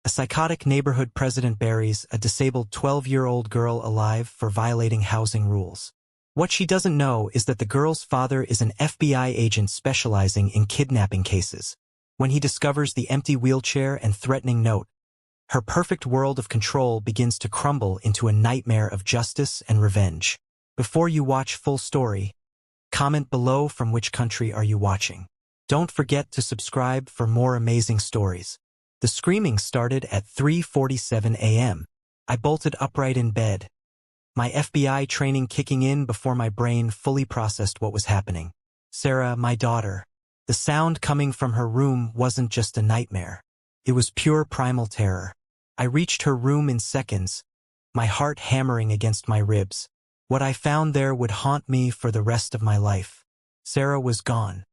A psychotic neighborhood president buries a disabled 12-year-old girl alive for violating housing rules. What she doesn't know is that the girl's father is an FBI agent specializing in kidnapping cases. When he discovers the empty wheelchair and threatening note, her perfect world of control begins to crumble into a nightmare of justice and revenge. Before you watch full story, comment below from which country are you watching. Don't forget to subscribe for more amazing stories. The screaming started at 3:47 a.m. I bolted upright in bed, my FBI training kicking in before my brain fully processed what was happening. Sarah, my daughter. The sound coming from her room wasn't just a nightmare. It was pure primal terror. I reached her room in seconds, my heart hammering against my ribs. What I found there would haunt me for the rest of my life. Sarah was gone.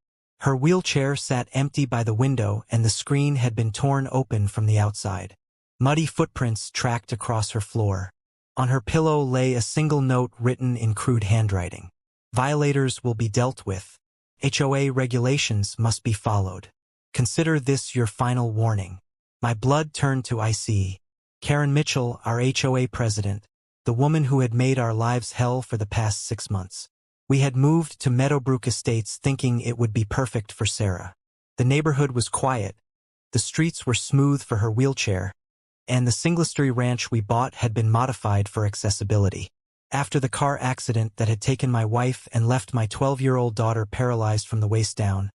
Her wheelchair sat empty by the window and the screen had been torn open from the outside. Muddy footprints tracked across her floor. On her pillow lay a single note written in crude handwriting. Violators will be dealt with. HOA regulations must be followed. Consider this your final warning. My blood turned to ice. Karen Mitchell, our HOA president, the woman who had made our lives hell for the past 6 months. We had moved to Meadowbrook Estates thinking it would be perfect for Sarah. The neighborhood was quiet, the streets were smooth for her wheelchair, and the single-story ranch we bought had been modified for accessibility. After the car accident that had taken my wife and left my 12-year-old daughter paralyzed from the waist down,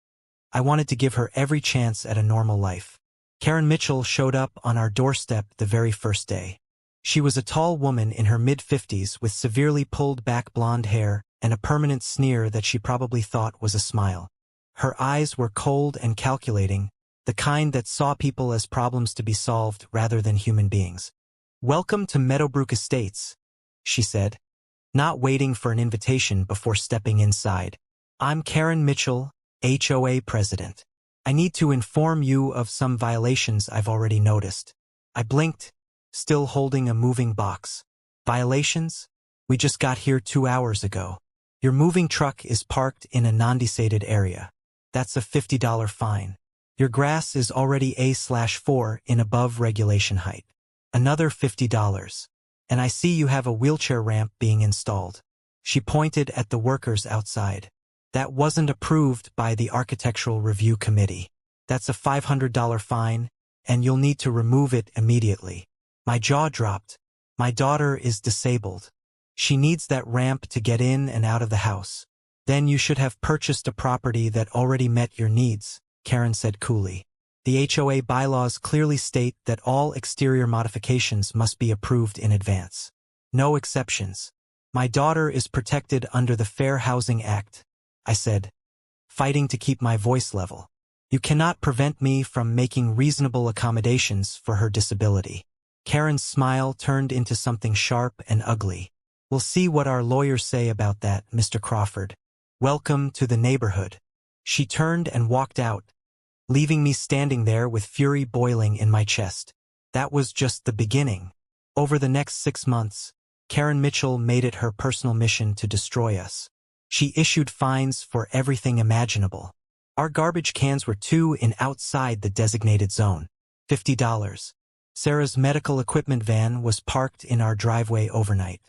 I wanted to give her every chance at a normal life. Karen Mitchell showed up on our doorstep the very first day. She was a tall woman in her mid-50s with severely pulled-back blonde hair and a permanent sneer that she probably thought was a smile. Her eyes were cold and calculating, the kind that saw people as problems to be solved rather than human beings. "Welcome to Meadowbrook Estates," she said, not waiting for an invitation before stepping inside. "I'm Karen Mitchell, HOA president. I need to inform you of some violations I've already noticed." I blinked, still holding a moving box. "Violations? We just got here 2 hours ago. Your moving truck is parked in a non-designated area. That's a $50 fine. Your grass is already A/4 in above regulation height. Another $50. And I see you have a wheelchair ramp being installed." She pointed at the workers outside. "That wasn't approved by the Architectural Review Committee. That's a $500 fine, and you'll need to remove it immediately." My jaw dropped. My daughter is disabled. She needs that ramp to get in and out of the house. "Then you should have purchased a property that already met your needs," Karen said coolly. "The HOA bylaws clearly state that all exterior modifications must be approved in advance. No exceptions. My daughter is protected under the Fair Housing Act," I said, fighting to keep my voice level. "You cannot prevent me from making reasonable accommodations for her disability." Karen's smile turned into something sharp and ugly. "We'll see what our lawyers say about that, Mr. Crawford. Welcome to the neighborhood." She turned and walked out, leaving me standing there with fury boiling in my chest. That was just the beginning. Over the next 6 months, Karen Mitchell made it her personal mission to destroy us. She issued fines for everything imaginable. Our garbage cans were 2 in outside the designated zone. $50. Sarah's medical equipment van was parked in our driveway overnight.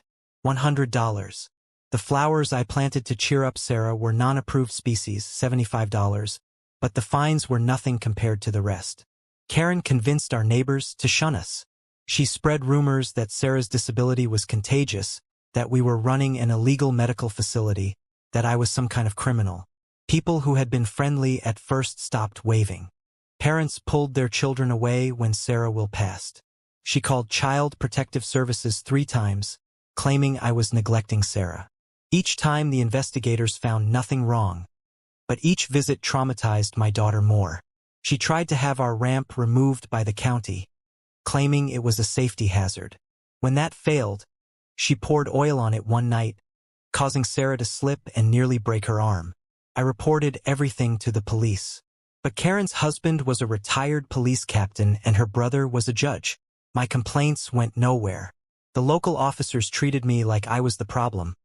$100. The flowers I planted to cheer up Sarah were non-approved species, $75, but the fines were nothing compared to the rest. Karen convinced our neighbors to shun us. She spread rumors that Sarah's disability was contagious, that we were running an illegal medical facility, that I was some kind of criminal. People who had been friendly at first stopped waving. Parents pulled their children away when Sarah Will passed. She called Child Protective Services 3 times, claiming I was neglecting Sarah. Each time the investigators found nothing wrong, but each visit traumatized my daughter more. She tried to have our ramp removed by the county, claiming it was a safety hazard. When that failed, she poured oil on it one night, causing Sarah to slip and nearly break her arm. I reported everything to the police. But Karen's husband was a retired police captain and her brother was a judge. My complaints went nowhere. The local officers treated me like I was the problem,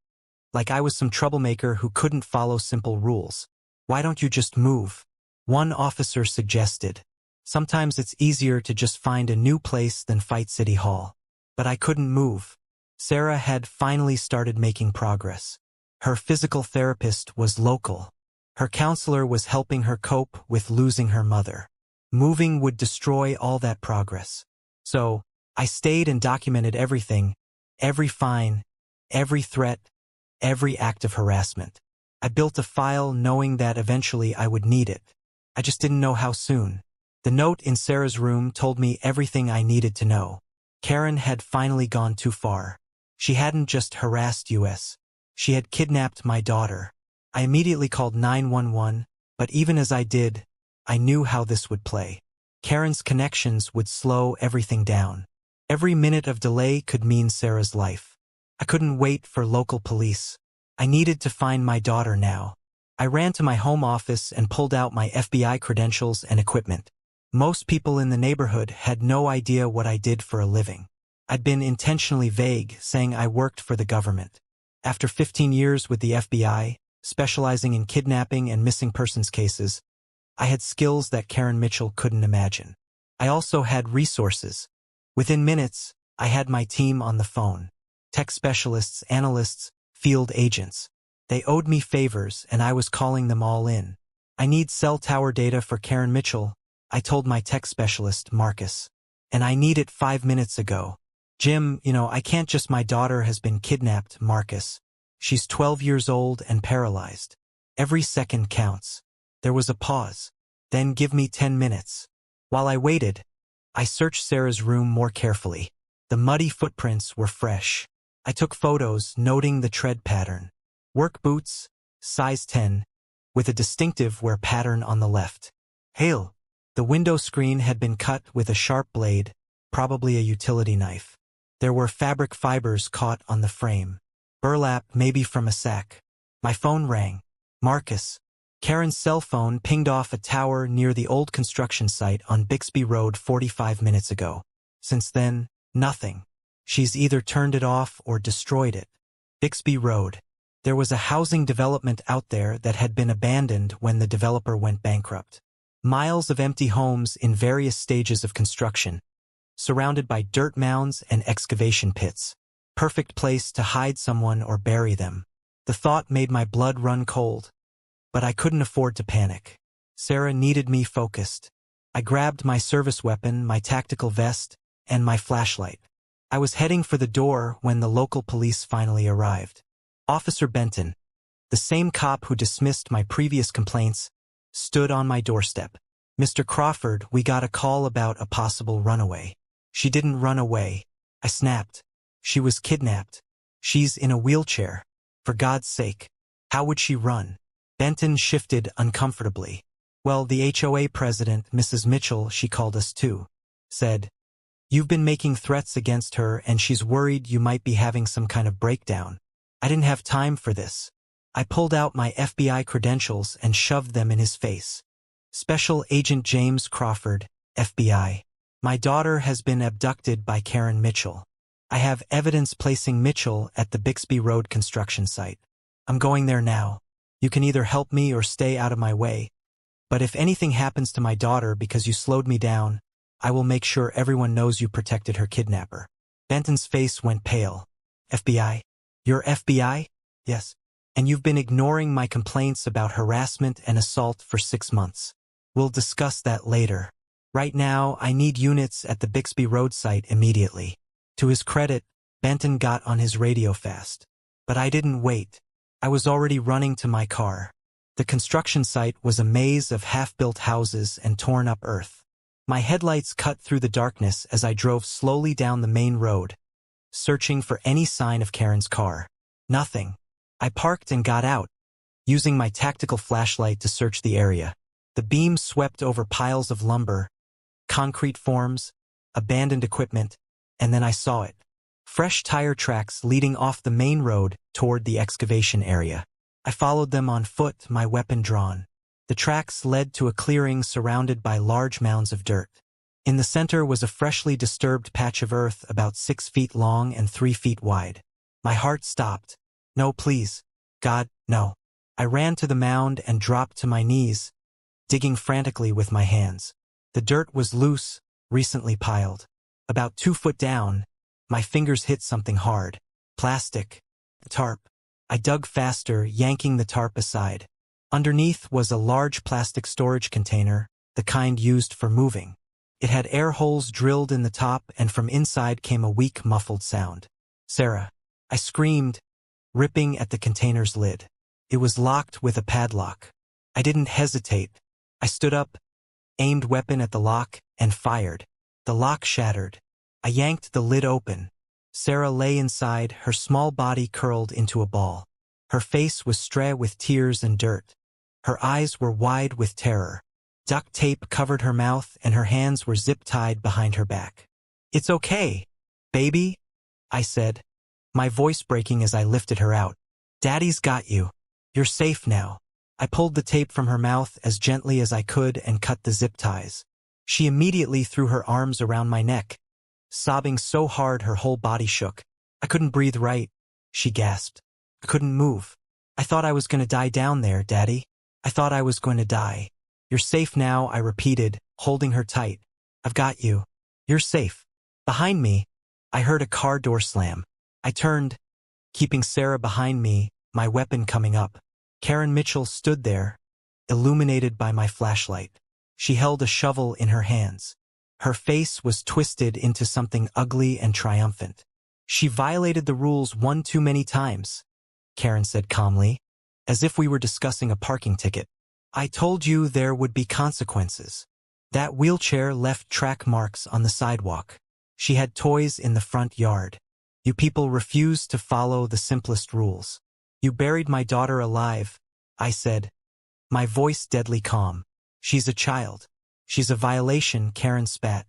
like I was some troublemaker who couldn't follow simple rules. "Why don't you just move?" one officer suggested. Sometimes it's easier to just find a new place than fight City Hall. But I couldn't move. Sarah had finally started making progress. Her physical therapist was local. Her counselor was helping her cope with losing her mother. Moving would destroy all that progress. So, I stayed and documented everything, every fine, every threat, every act of harassment. I built a file knowing that eventually I would need it. I just didn't know how soon. The note in Sarah's room told me everything I needed to know. Karen had finally gone too far. She hadn't just harassed us. She had kidnapped my daughter. I immediately called 911, but even as I did, I knew how this would play. Karen's connections would slow everything down. Every minute of delay could mean Sarah's life. I couldn't wait for local police. I needed to find my daughter now. I ran to my home office and pulled out my FBI credentials and equipment. Most people in the neighborhood had no idea what I did for a living. I'd been intentionally vague, saying I worked for the government. After 15 years with the FBI, specializing in kidnapping and missing persons cases, I had skills that Karen Mitchell couldn't imagine. I also had resources. Within minutes, I had my team on the phone. Tech specialists, analysts, field agents. They owed me favors and I was calling them all in. I need cell tower data for Karen Mitchell, I told my tech specialist, Marcus. And I need it 5 minutes ago. Jim, I can't just my daughter has been kidnapped, Marcus. She's 12 years old and paralyzed. Every second counts. There was a pause. Then give me 10 minutes. While I waited, I searched Sarah's room more carefully. The muddy footprints were fresh. I took photos, noting the tread pattern. Work boots, size 10, with a distinctive wear pattern on the left. Hail! The window screen had been cut with a sharp blade, probably a utility knife. There were fabric fibers caught on the frame. Burlap, maybe from a sack. My phone rang. Marcus. Karen's cell phone pinged off a tower near the old construction site on Bixby Road 45 minutes ago. Since then, nothing. She's either turned it off or destroyed it. Bixby Road. There was a housing development out there that had been abandoned when the developer went bankrupt. Miles of empty homes in various stages of construction, surrounded by dirt mounds and excavation pits. Perfect place to hide someone or bury them. The thought made my blood run cold. But I couldn't afford to panic. Sarah needed me focused. I grabbed my service weapon, my tactical vest, and my flashlight. I was heading for the door when the local police finally arrived. Officer Benton, the same cop who dismissed my previous complaints, stood on my doorstep. Mr. Crawford, we got a call about a possible runaway. She didn't run away. I snapped. She was kidnapped. She's in a wheelchair. For God's sake. How would she run? Benton shifted uncomfortably. Well, the HOA president, Mrs. Mitchell, she called us too, said, "You've been making threats against her and she's worried you might be having some kind of breakdown." I didn't have time for this. I pulled out my FBI credentials and shoved them in his face. Special Agent James Crawford, FBI. My daughter has been abducted by Karen Mitchell. I have evidence placing Mitchell at the Bixby Road construction site. I'm going there now. You can either help me or stay out of my way. But if anything happens to my daughter because you slowed me down, I will make sure everyone knows you protected her kidnapper. Benton's face went pale. FBI? You're FBI? Yes. And you've been ignoring my complaints about harassment and assault for 6 months. We'll discuss that later. Right now, I need units at the Bixby Road site immediately. To his credit, Benton got on his radio fast. But I didn't wait. I was already running to my car. The construction site was a maze of half-built houses and torn-up earth. My headlights cut through the darkness as I drove slowly down the main road, searching for any sign of Karen's car. Nothing. I parked and got out, using my tactical flashlight to search the area. The beam swept over piles of lumber, concrete forms, abandoned equipment, and then I saw it. Fresh tire tracks leading off the main road toward the excavation area. I followed them on foot, my weapon drawn. The tracks led to a clearing surrounded by large mounds of dirt. In the center was a freshly disturbed patch of earth about 6 feet long and 3 feet wide. My heart stopped. No, please. God, no. I ran to the mound and dropped to my knees, digging frantically with my hands. The dirt was loose, recently piled. About 2 foot down, my fingers hit something hard. Plastic. The tarp. I dug faster, yanking the tarp aside. Underneath was a large plastic storage container, the kind used for moving. It had air holes drilled in the top, and from inside came a weak, muffled sound. "Sarah," I screamed, ripping at the container's lid. It was locked with a padlock. I didn't hesitate. I stood up, aimed weapon at the lock, and fired. The lock shattered. I yanked the lid open. Sarah lay inside, her small body curled into a ball. Her face was strewn with tears and dirt. Her eyes were wide with terror. Duct tape covered her mouth, and her hands were zip-tied behind her back. "It's okay, baby," I said, my voice breaking as I lifted her out. "Daddy's got you. You're safe now." I pulled the tape from her mouth as gently as I could and cut the zip ties. She immediately threw her arms around my neck, sobbing so hard her whole body shook. "I couldn't breathe right," she gasped. "I couldn't move. I thought I was going to die down there, Daddy. I thought I was going to die." "You're safe now," I repeated, holding her tight. "I've got you. You're safe." Behind me, I heard a car door slam. I turned, keeping Sarah behind me, my weapon coming up. Karen Mitchell stood there, illuminated by my flashlight. She held a shovel in her hands. Her face was twisted into something ugly and triumphant. "She violated the rules one too many times," Karen said calmly, as if we were discussing a parking ticket. "I told you there would be consequences." That wheelchair left track marks on the sidewalk. She had toys in the front yard. "You people refused to follow the simplest rules. You buried my daughter alive," I said, my voice deadly calm. "She's a child. She's a violation," Karen spat.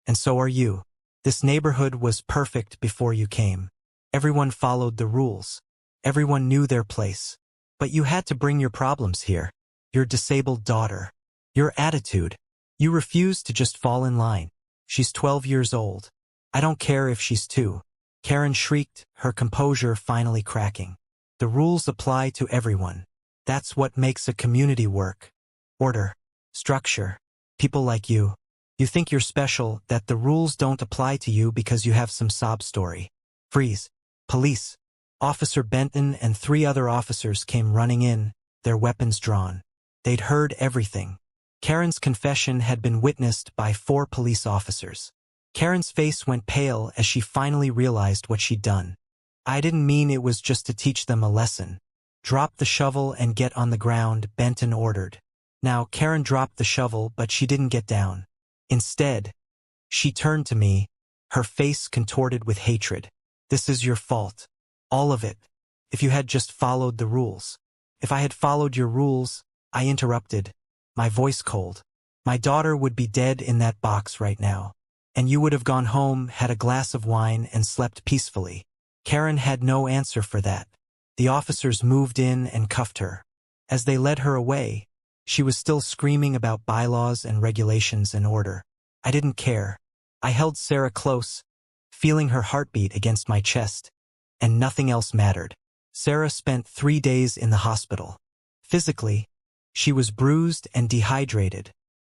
"And so are you. This neighborhood was perfect before you came. Everyone followed the rules. Everyone knew their place. But you had to bring your problems here. Your disabled daughter. Your attitude. You refused to just fall in line. She's 12 years old. I don't care if she's 2. Karen shrieked, her composure finally cracking. "The rules apply to everyone. That's what makes a community work. Order. Structure. People like you. You think you're special, that the rules don't apply to you because you have some sob story." "Freeze. Police." Officer Benton and 3 other officers came running in, their weapons drawn. They'd heard everything. Karen's confession had been witnessed by 4 police officers. Karen's face went pale as she finally realized what she'd done. "I didn't mean it was just to teach them a lesson." "Drop the shovel and get on the ground," Benton ordered. Now, Karen dropped the shovel, but she didn't get down. Instead, she turned to me, her face contorted with hatred. "This is your fault. All of it. If you had just followed the rules." "If I had followed your rules," I interrupted, my voice cold, "my daughter would be dead in that box right now. And you would have gone home, had a glass of wine, and slept peacefully." Karen had no answer for that. The officers moved in and cuffed her. As they led her away, she was still screaming about bylaws and regulations and order. I didn't care. I held Sarah close, feeling her heartbeat against my chest, and nothing else mattered. Sarah spent 3 days in the hospital. Physically, she was bruised and dehydrated,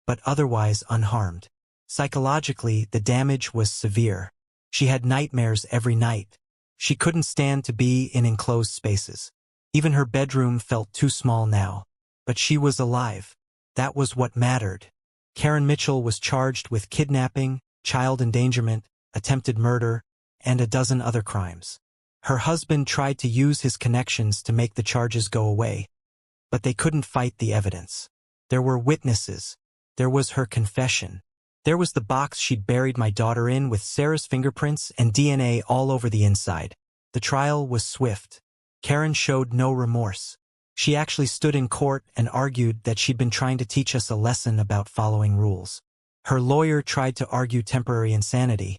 but otherwise unharmed. Psychologically, the damage was severe. She had nightmares every night. She couldn't stand to be in enclosed spaces. Even her bedroom felt too small now. But she was alive. That was what mattered. Karen Mitchell was charged with kidnapping, child endangerment, attempted murder, and a dozen other crimes. Her husband tried to use his connections to make the charges go away, but they couldn't fight the evidence. There were witnesses. There was her confession. There was the box she'd buried my daughter in with Sarah's fingerprints and DNA all over the inside. The trial was swift. Karen showed no remorse. She actually stood in court and argued that she'd been trying to teach us a lesson about following rules. Her lawyer tried to argue temporary insanity,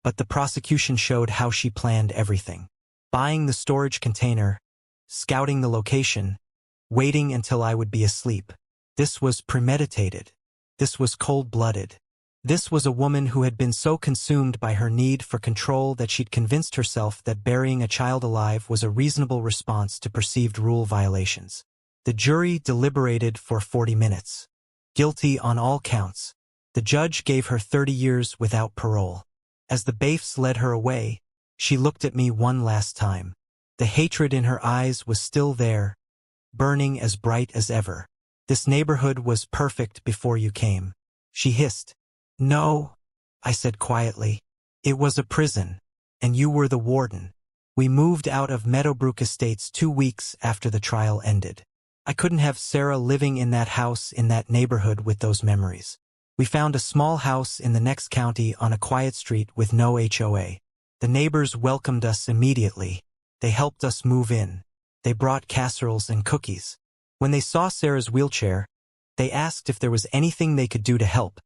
but the prosecution showed how she planned everything. Buying the storage container, scouting the location, waiting until I would be asleep. This was premeditated. This was cold-blooded. This was a woman who had been so consumed by her need for control that she'd convinced herself that burying a child alive was a reasonable response to perceived rule violations. The jury deliberated for 40 minutes. Guilty on all counts. The judge gave her 30 years without parole. As the bailiffs led her away, she looked at me one last time. The hatred in her eyes was still there, burning as bright as ever. This neighborhood was perfect before you came. She hissed. No, I said quietly. It was a prison, and you were the warden. We moved out of Meadowbrook Estates 2 weeks after the trial ended. I couldn't have Sarah living in that house in that neighborhood with those memories. We found a small house in the next county on a quiet street with no HOA. The neighbors welcomed us immediately. They helped us move in. They brought casseroles and cookies. When they saw Sarah's wheelchair, they asked if there was anything they could do to help,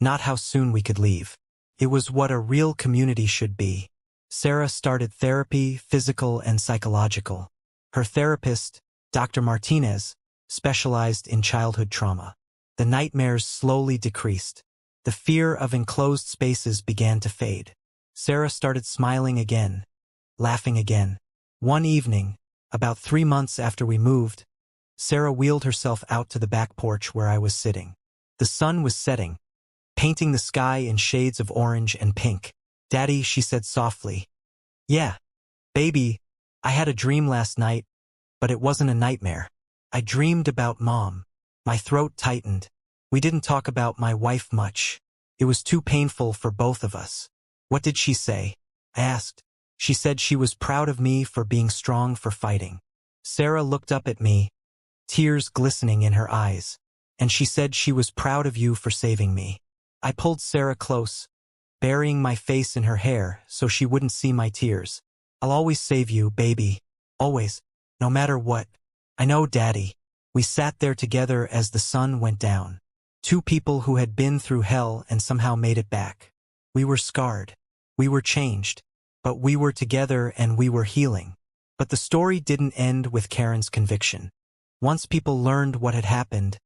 not how soon we could leave. It was what a real community should be. Sarah started therapy, physical and psychological. Her therapist, Dr. Martinez, specialized in childhood trauma. The nightmares slowly decreased. The fear of enclosed spaces began to fade. Sarah started smiling again, laughing again. One evening, about 3 months after we moved, Sarah wheeled herself out to the back porch where I was sitting. The sun was setting, painting the sky in shades of orange and pink. "Daddy," she said softly. "Yeah, baby, I had a dream last night, but it wasn't a nightmare. I dreamed about Mom." My throat tightened. We didn't talk about my wife much. It was too painful for both of us. "What did she say?" I asked. "She said she was proud of me for being strong, for fighting." Sarah looked up at me, tears glistening in her eyes. "And she said she was proud of you for saving me." I pulled Sarah close, burying my face in her hair so she wouldn't see my tears. "I'll always save you, baby. Always. No matter what." "I know, Daddy." We sat there together as the sun went down. Two people who had been through hell and somehow made it back. We were scarred. We were changed. But we were together and we were healing. But the story didn't end with Karen's conviction. Once people learned what had happened,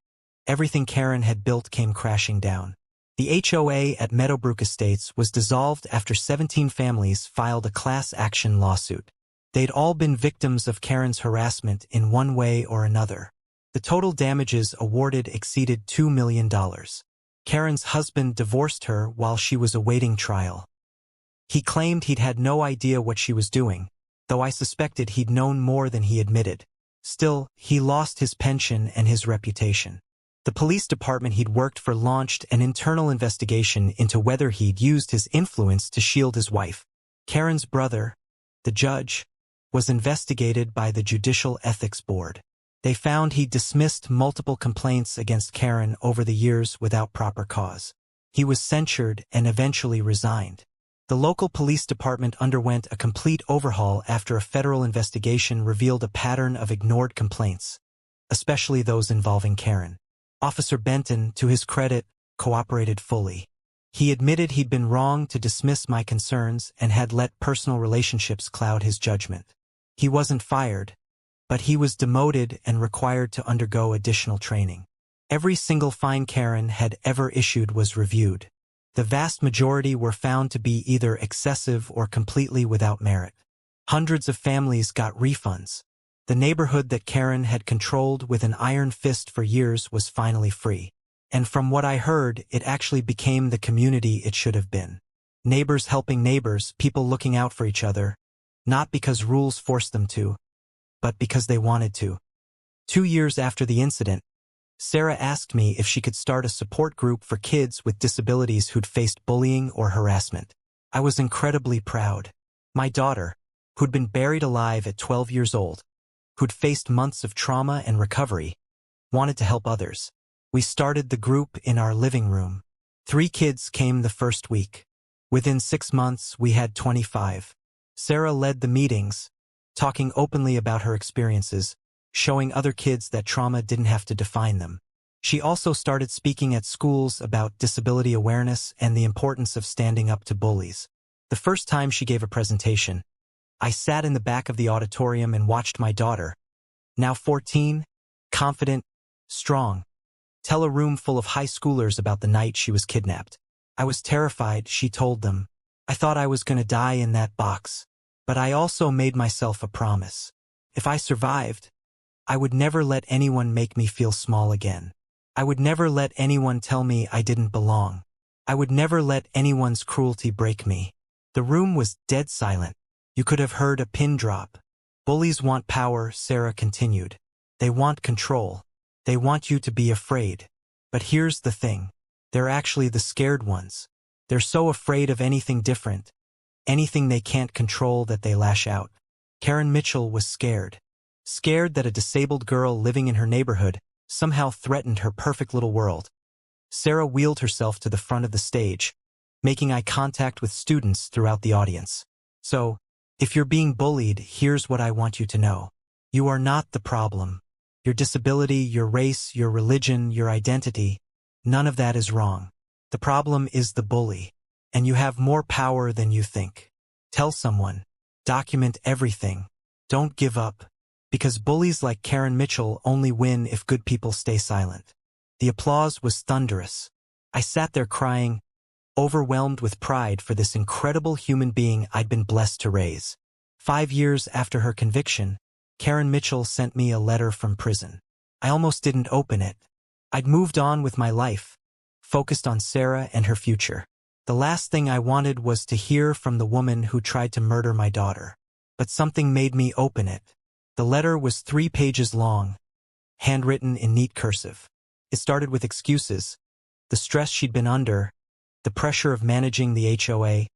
everything Karen had built came crashing down. The HOA at Meadowbrook Estates was dissolved after 17 families filed a class action lawsuit. They'd all been victims of Karen's harassment in one way or another. The total damages awarded exceeded $2 million. Karen's husband divorced her while she was awaiting trial. He claimed he'd had no idea what she was doing, though I suspected he'd known more than he admitted. Still, he lost his pension and his reputation. The police department he'd worked for launched an internal investigation into whether he'd used his influence to shield his wife. Karen's brother, the judge, was investigated by the Judicial Ethics Board. They found he'd dismissed multiple complaints against Karen over the years without proper cause. He was censured and eventually resigned. The local police department underwent a complete overhaul after a federal investigation revealed a pattern of ignored complaints, especially those involving Karen. Officer Benton, to his credit, cooperated fully. He admitted he'd been wrong to dismiss my concerns and had let personal relationships cloud his judgment. He wasn't fired, but he was demoted and required to undergo additional training. Every single fine Karen had ever issued was reviewed. The vast majority were found to be either excessive or completely without merit. Hundreds of families got refunds. The neighborhood that Karen had controlled with an iron fist for years was finally free. And from what I heard, it actually became the community it should have been. Neighbors helping neighbors, people looking out for each other, not because rules forced them to, but because they wanted to. 2 years after the incident, Sarah asked me if she could start a support group for kids with disabilities who'd faced bullying or harassment. I was incredibly proud. My daughter, who'd been buried alive at 12 years old, who'd faced months of trauma and recovery, wanted to help others. We started the group in our living room. 3 kids came the first week. Within 6 months, we had 25. Sarah led the meetings, talking openly about her experiences, showing other kids that trauma didn't have to define them. She also started speaking at schools about disability awareness and the importance of standing up to bullies. The first time she gave a presentation, I sat in the back of the auditorium and watched my daughter, now 14, confident, strong, tell a room full of high schoolers about the night she was kidnapped. I was terrified, she told them. I thought I was going to die in that box. But I also made myself a promise. If I survived, I would never let anyone make me feel small again. I would never let anyone tell me I didn't belong. I would never let anyone's cruelty break me. The room was dead silent. You could have heard a pin drop. Bullies want power, Sarah continued. They want control. They want you to be afraid. But here's the thing. They're actually the scared ones. They're so afraid of anything different, anything they can't control, that they lash out. Karen Mitchell was scared. Scared that a disabled girl living in her neighborhood somehow threatened her perfect little world. Sarah wheeled herself to the front of the stage, making eye contact with students throughout the audience. So, if you're being bullied, here's what I want you to know. You are not the problem. Your disability, your race, your religion, your identity, none of that is wrong. The problem is the bully. And you have more power than you think. Tell someone. Document everything. Don't give up. Because bullies like Karen Mitchell only win if good people stay silent. The applause was thunderous. I sat there crying, overwhelmed with pride for this incredible human being I'd been blessed to raise. 5 years after her conviction, Karen Mitchell sent me a letter from prison. I almost didn't open it. I'd moved on with my life, focused on Sarah and her future. The last thing I wanted was to hear from the woman who tried to murder my daughter. But something made me open it. The letter was 3 pages long, handwritten in neat cursive. It started with excuses, the stress she'd been under, the pressure of managing the HOA,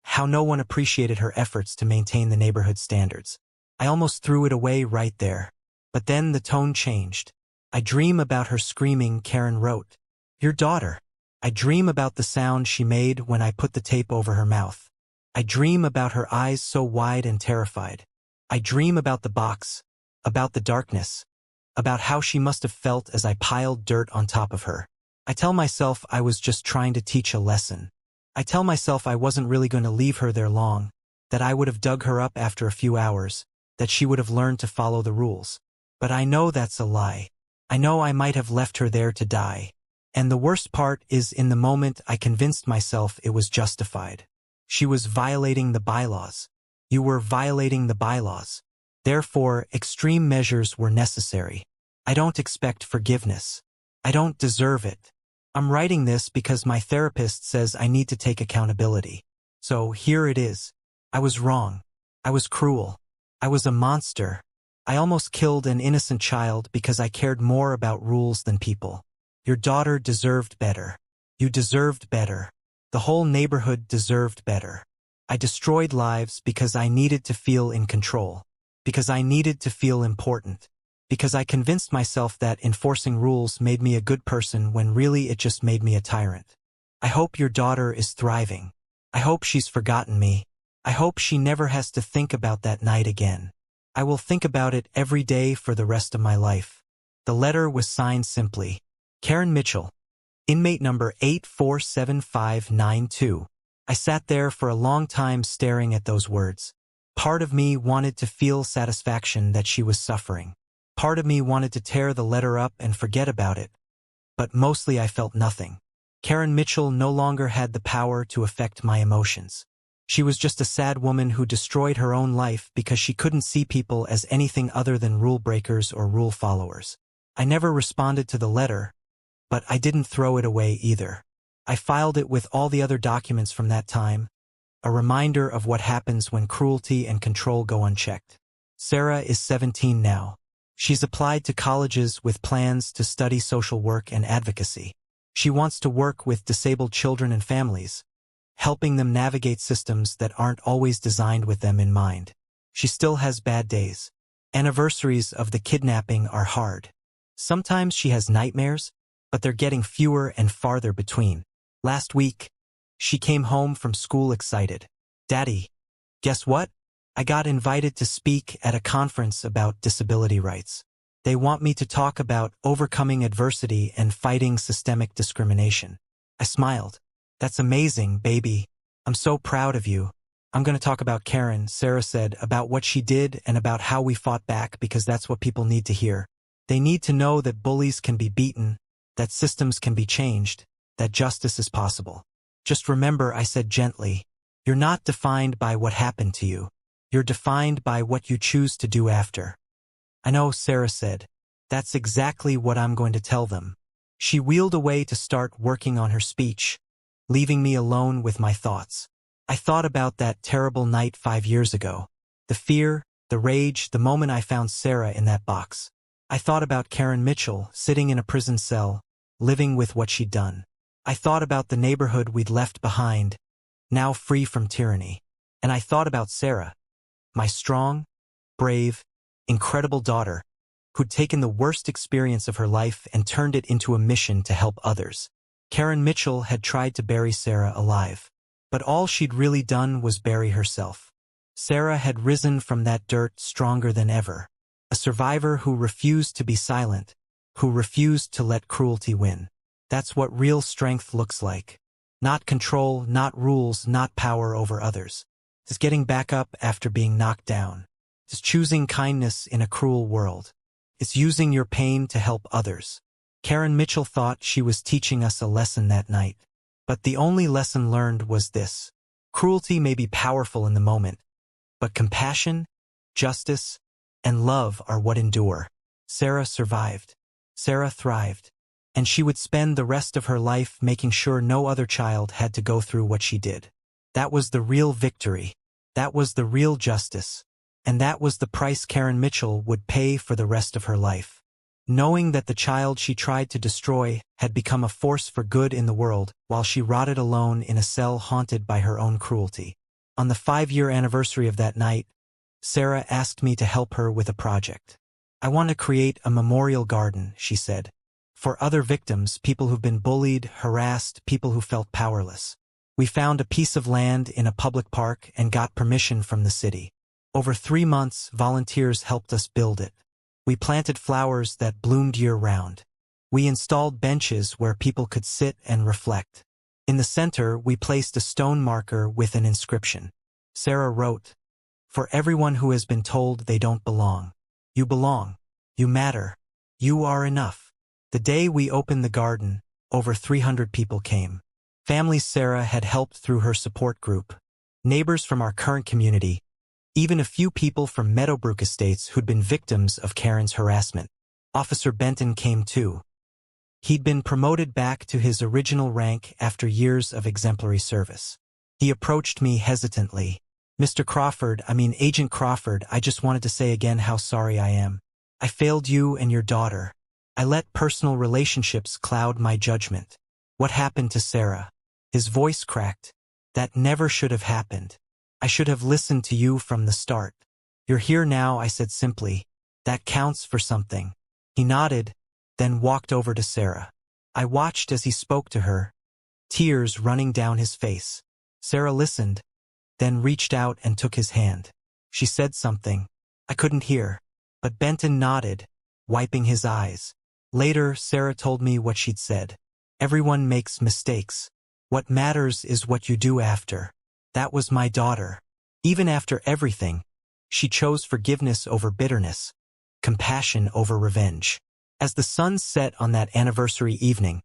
how no one appreciated her efforts to maintain the neighborhood standards. I almost threw it away right there. But then the tone changed. I dream about her screaming, Karen wrote. Your daughter. I dream about the sound she made when I put the tape over her mouth. I dream about her eyes so wide and terrified. I dream about the box, about the darkness, about how she must have felt as I piled dirt on top of her. I tell myself I was just trying to teach a lesson. I tell myself I wasn't really going to leave her there long, that I would have dug her up after a few hours, that she would have learned to follow the rules. But I know that's a lie. I know I might have left her there to die. And the worst part is, in the moment I convinced myself it was justified. She was violating the bylaws. You were violating the bylaws. Therefore, extreme measures were necessary. I don't expect forgiveness. I don't deserve it. I'm writing this because my therapist says I need to take accountability. So here it is. I was wrong. I was cruel. I was a monster. I almost killed an innocent child because I cared more about rules than people. Your daughter deserved better. You deserved better. The whole neighborhood deserved better. I destroyed lives because I needed to feel in control. Because I needed to feel important. Because I convinced myself that enforcing rules made me a good person when really it just made me a tyrant. I hope your daughter is thriving. I hope she's forgotten me. I hope she never has to think about that night again. I will think about it every day for the rest of my life. The letter was signed simply, Karen Mitchell, inmate number 847592. I sat there for a long time staring at those words. Part of me wanted to feel satisfaction that she was suffering. Part of me wanted to tear the letter up and forget about it. But mostly I felt nothing. Karen Mitchell no longer had the power to affect my emotions. She was just a sad woman who destroyed her own life because she couldn't see people as anything other than rule breakers or rule followers. I never responded to the letter, but I didn't throw it away either. I filed it with all the other documents from that time, a reminder of what happens when cruelty and control go unchecked. Sarah is 17 now. She's applied to colleges with plans to study social work and advocacy. She wants to work with disabled children and families, helping them navigate systems that aren't always designed with them in mind. She still has bad days. Anniversaries of the kidnapping are hard. Sometimes she has nightmares, but they're getting fewer and farther between. Last week, she came home from school excited. Daddy, guess what? I got invited to speak at a conference about disability rights. They want me to talk about overcoming adversity and fighting systemic discrimination. I smiled. That's amazing, baby. I'm so proud of you. I'm going to talk about Karen, Sarah said, about what she did and about how we fought back, because that's what people need to hear. They need to know that bullies can be beaten, that systems can be changed, that justice is possible. Just remember, I said gently, you're not defined by what happened to you. You're defined by what you choose to do after. I know, Sarah said. That's exactly what I'm going to tell them. She wheeled away to start working on her speech, leaving me alone with my thoughts. I thought about that terrible night 5 years ago. The fear, the rage, the moment I found Sarah in that box. I thought about Karen Mitchell, sitting in a prison cell, living with what she'd done. I thought about the neighborhood we'd left behind, now free from tyranny. And I thought about Sarah, my strong, brave, incredible daughter, who'd taken the worst experience of her life and turned it into a mission to help others. Karen Mitchell had tried to bury Sarah alive, but all she'd really done was bury herself. Sarah had risen from that dirt stronger than ever, a survivor who refused to be silent, who refused to let cruelty win. That's what real strength looks like. Not control, not rules, not power over others. It's getting back up after being knocked down. It's choosing kindness in a cruel world. It's using your pain to help others. Karen Mitchell thought she was teaching us a lesson that night. But the only lesson learned was this. Cruelty may be powerful in the moment, but compassion, justice, and love are what endure. Sarah survived. Sarah thrived. And she would spend the rest of her life making sure no other child had to go through what she did. That was the real victory. That was the real justice. And that was the price Karen Mitchell would pay for the rest of her life. Knowing that the child she tried to destroy had become a force for good in the world while she rotted alone in a cell haunted by her own cruelty. On the 5-year anniversary of that night, Sarah asked me to help her with a project. I want to create a memorial garden, she said, for other victims, people who've been bullied, harassed, people who felt powerless. We found a piece of land in a public park and got permission from the city. Over 3 months, volunteers helped us build it. We planted flowers that bloomed year-round. We installed benches where people could sit and reflect. In the center, we placed a stone marker with an inscription. Sarah wrote, "For everyone who has been told they don't belong. You belong. You matter. You are enough." The day we opened the garden, over 300 people came. Families Sarah had helped through her support group, neighbors from our current community, even a few people from Meadowbrook Estates who'd been victims of Karen's harassment. Officer Benton came too. He'd been promoted back to his original rank after years of exemplary service. He approached me hesitantly. Agent Crawford, I just wanted to say again how sorry I am. I failed you and your daughter. I let personal relationships cloud my judgment. What happened to Sarah? His voice cracked. That never should have happened. I should have listened to you from the start. You're here now, I said simply. That counts for something. He nodded, then walked over to Sarah. I watched as he spoke to her, tears running down his face. Sarah listened, then reached out and took his hand. She said something. I couldn't hear, but Benton nodded, wiping his eyes. Later, Sarah told me what she'd said. Everyone makes mistakes. What matters is what you do after. That was my daughter. Even after everything, she chose forgiveness over bitterness, compassion over revenge. As the sun set on that anniversary evening,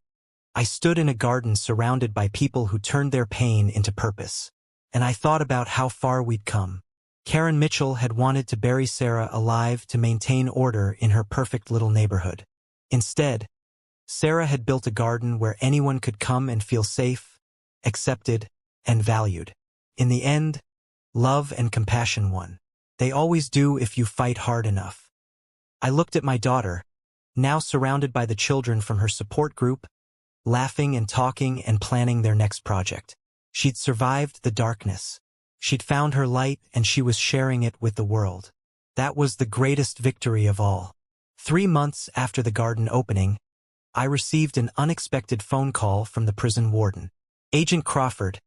I stood in a garden surrounded by people who turned their pain into purpose. And I thought about how far we'd come. Karen Mitchell had wanted to bury Sarah alive to maintain order in her perfect little neighborhood. Instead, Sarah had built a garden where anyone could come and feel safe, accepted, and valued. In the end, love and compassion won. They always do if you fight hard enough. I looked at my daughter, now surrounded by the children from her support group, laughing and talking and planning their next project. She'd survived the darkness. She'd found her light and she was sharing it with the world. That was the greatest victory of all. 3 months after the garden opening, I received an unexpected phone call from the prison warden. Agent Crawford,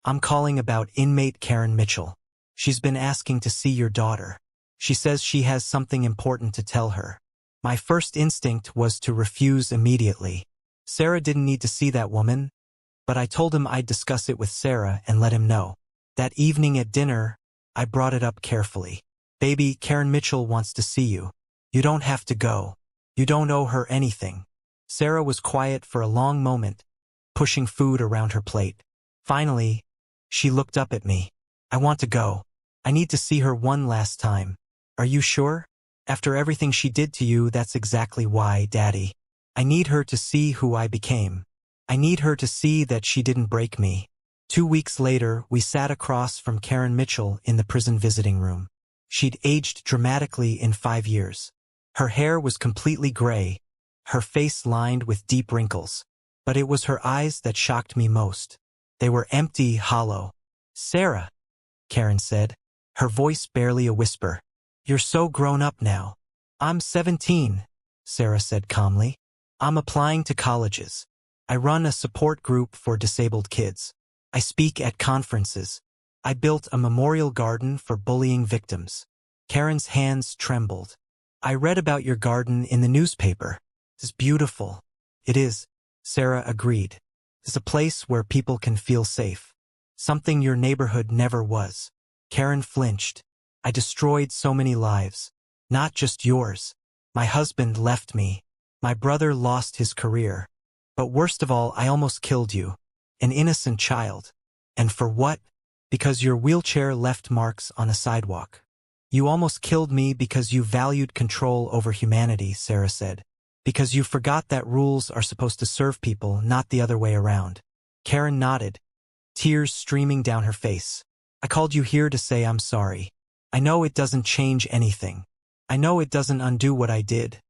I'm calling about inmate Karen Mitchell. She's been asking to see your daughter. She says she has something important to tell her. My first instinct was to refuse immediately. Sarah didn't need to see that woman, but I told him I'd discuss it with Sarah and let him know. That evening at dinner, I brought it up carefully. Baby, Karen Mitchell wants to see you. You don't have to go. You don't owe her anything. Sarah was quiet for a long moment, pushing food around her plate. Finally, she looked up at me. I want to go. I need to see her one last time. Are you sure? After everything she did to you, that's exactly why, Daddy. I need her to see who I became. I need her to see that she didn't break me. 2 weeks later, we sat across from Karen Mitchell in the prison visiting room. She'd aged dramatically in 5 years. Her hair was completely gray, her face lined with deep wrinkles. But it was her eyes that shocked me most. They were empty, hollow. "Sarah," Karen said, her voice barely a whisper. "You're so grown up now." "I'm 17, Sarah said calmly. "I'm applying to colleges. I run a support group for disabled kids. I speak at conferences. I built a memorial garden for bullying victims." Karen's hands trembled. "I read about your garden in the newspaper. It's beautiful." "It is," Sarah agreed. "It's a place where people can feel safe. Something your neighborhood never was." Karen flinched. "I destroyed so many lives. Not just yours. My husband left me. My brother lost his career. But worst of all, I almost killed you. An innocent child. And for what? Because your wheelchair left marks on a sidewalk." "You almost killed me because you valued control over humanity," Sarah said. "Because you forgot that rules are supposed to serve people, not the other way around." Karen nodded, tears streaming down her face. "I called you here to say I'm sorry. I know it doesn't change anything. I know it doesn't undo what I did.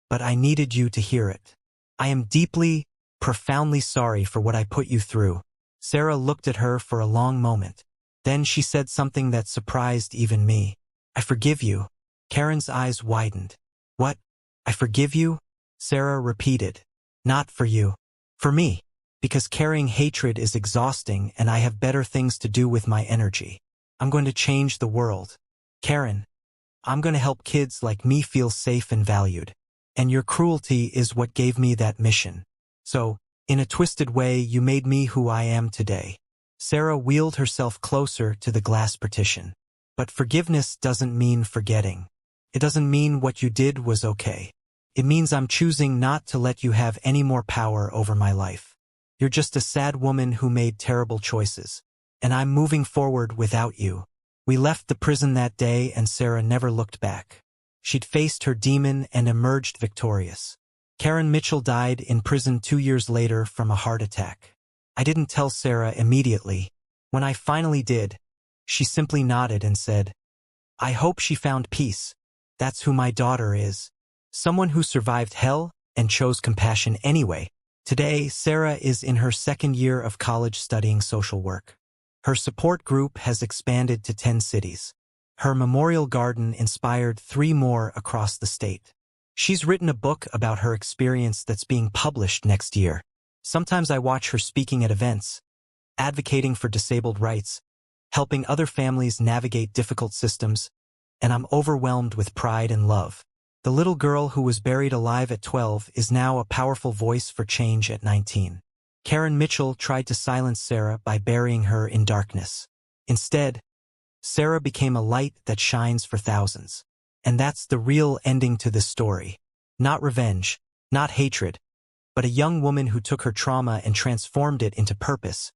But I needed you to hear it. I am deeply, profoundly sorry for what I put you through." Sarah looked at her for a long moment. Then she said something that surprised even me. "I forgive you." Karen's eyes widened. "What? I forgive you?" Sarah repeated. "Not for you. For me. Because carrying hatred is exhausting and I have better things to do with my energy. I'm going to change the world. Karen, I'm going to help kids like me feel safe and valued. And your cruelty is what gave me that mission. So, in a twisted way, you made me who I am today." Sarah wheeled herself closer to the glass partition. "But forgiveness doesn't mean forgetting. It doesn't mean what you did was okay. It means I'm choosing not to let you have any more power over my life. You're just a sad woman who made terrible choices. And I'm moving forward without you." We left the prison that day and Sarah never looked back. She'd faced her demon and emerged victorious. Karen Mitchell died in prison 2 years later from a heart attack. I didn't tell Sarah immediately. When I finally did, she simply nodded and said, "I hope she found peace. That's who my daughter is. Someone who survived hell and chose compassion anyway." Today, Sarah is in her 2nd year of college studying social work. Her support group has expanded to 10 cities. Her memorial garden inspired 3 more across the state. She's written a book about her experience that's being published next year. Sometimes I watch her speaking at events, advocating for disabled rights, helping other families navigate difficult systems, and I'm overwhelmed with pride and love. The little girl who was buried alive at 12 is now a powerful voice for change at 19. Karen Mitchell tried to silence Sarah by burying her in darkness. Instead, Sarah became a light that shines for thousands. And that's the real ending to this story. Not revenge, not hatred, but a young woman who took her trauma and transformed it into purpose,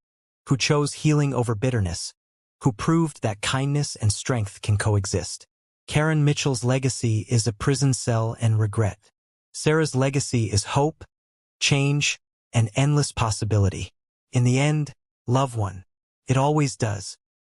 who chose healing over bitterness, who proved that kindness and strength can coexist. Karen Mitchell's legacy is a prison cell and regret. Sarah's legacy is hope, change, and endless possibility. In the end, love won. It always does.